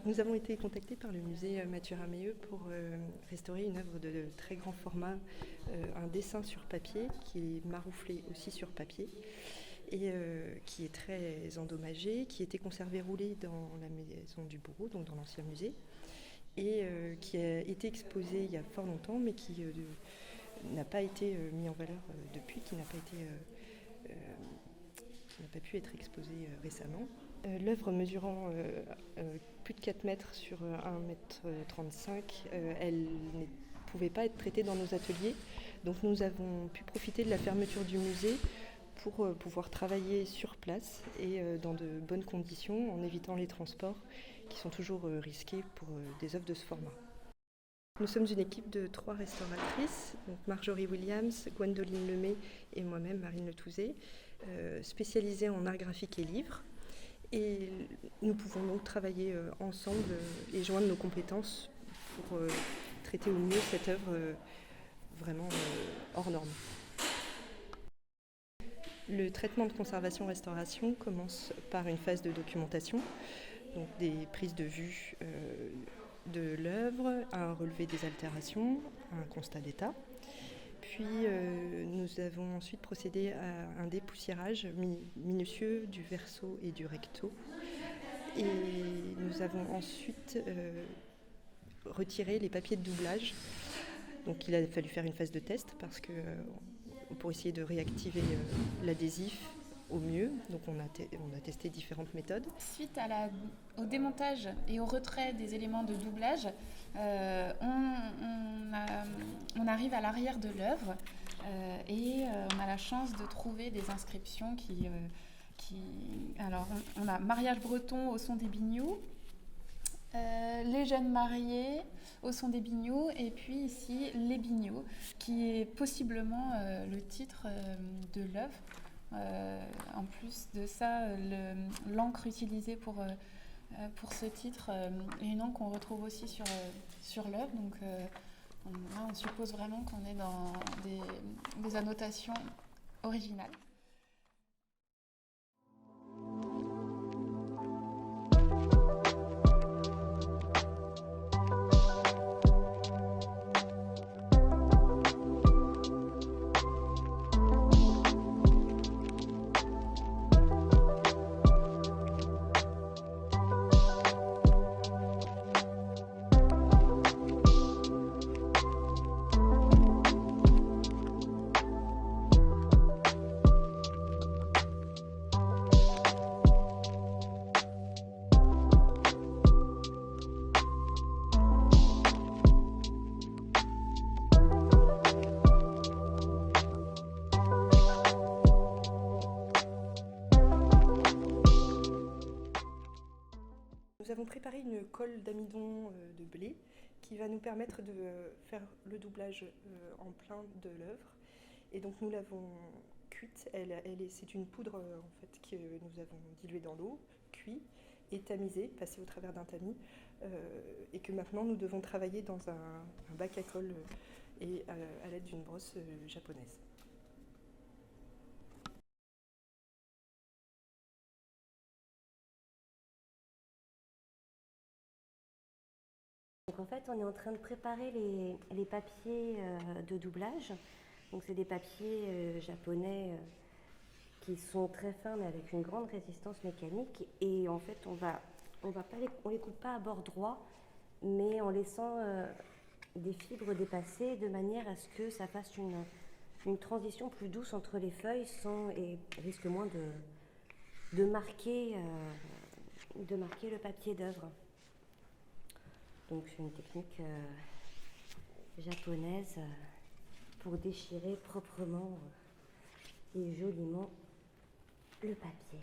Nous avons été contactés par le musée Mathieu Rameilleux pour restaurer une œuvre de très grand format, un dessin sur papier qui est marouflé aussi sur papier et qui est très endommagé, qui était conservé roulé dans la maison du bourreau, donc dans l'ancien musée, et qui a été exposé il y a fort longtemps, mais qui n'a pas été mis en valeur depuis, qui n'a pas pu être exposé récemment. L'œuvre mesurant plus de 4 mètres sur 1,35 m, elle ne pouvait pas être traitée dans nos ateliers. Donc nous avons pu profiter de la fermeture du musée pour pouvoir travailler sur place et dans de bonnes conditions en évitant les transports qui sont toujours risqués pour des œuvres de ce format. Nous sommes une équipe de 3 restauratrices, donc Marjorie Williams, Gwendoline Lemay et moi-même, Marine Letouzé, spécialisées en art graphique et livres. Et nous pouvons donc travailler ensemble et joindre nos compétences pour traiter au mieux cette œuvre vraiment hors norme. Le traitement de conservation-restauration commence par une phase de documentation, donc des prises de vue de l'œuvre, un relevé des altérations, un constat d'état. Puis nous avons ensuite procédé à un dépoussiérage minutieux du verso et du recto. Et nous avons ensuite retiré les papiers de doublage. Donc il a fallu faire une phase de test parce que pour essayer de réactiver l'adhésif au mieux. Donc on a testé différentes méthodes. Suite au démontage et au retrait des éléments de doublage, on arrive à l'arrière de l'œuvre et on a la chance de trouver des inscriptions alors on a mariage breton au son des binious, les jeunes mariés au son des binious, et puis ici les binious, qui est possiblement le titre de l'œuvre. En plus de ça, l'encre utilisée pour ce titre est une encre qu'on retrouve aussi sur l'œuvre. Donc on suppose vraiment qu'on est dans des annotations originales. Nous avons préparé une colle d'amidon de blé qui va nous permettre de faire le doublage en plein de l'œuvre. Et donc nous l'avons cuite. C'est une poudre en fait, que nous avons diluée dans l'eau, cuit et tamisée, passée au travers d'un tamis, et que maintenant nous devons travailler dans un bac à colle et à l'aide d'une brosse japonaise. Donc en fait, on est en train de préparer les papiers de doublage. Donc c'est des papiers japonais qui sont très fins mais avec une grande résistance mécanique. Et en fait, on les coupe pas à bord droit, mais en laissant des fibres dépasser de manière à ce que ça fasse une transition plus douce entre les feuilles et risque moins de marquer le papier d'œuvre. Donc c'est une technique japonaise pour déchirer proprement et joliment le papier.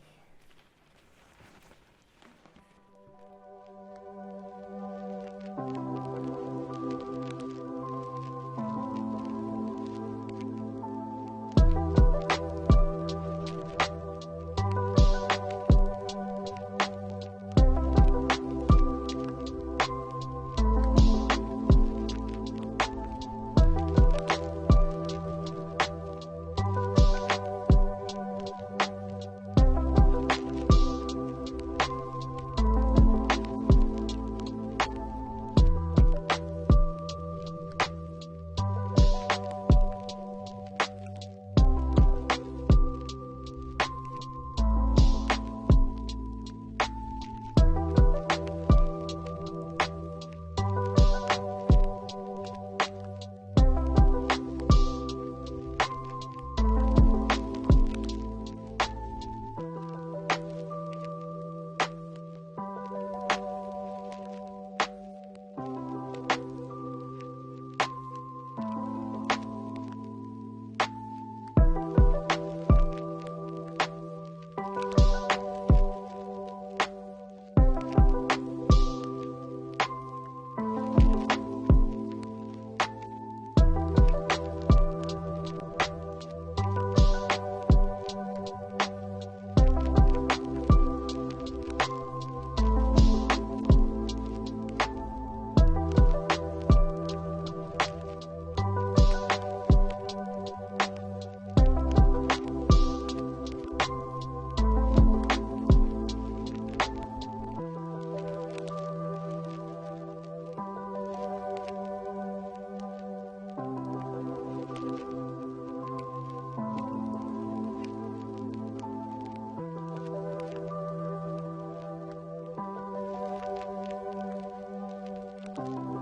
Merci.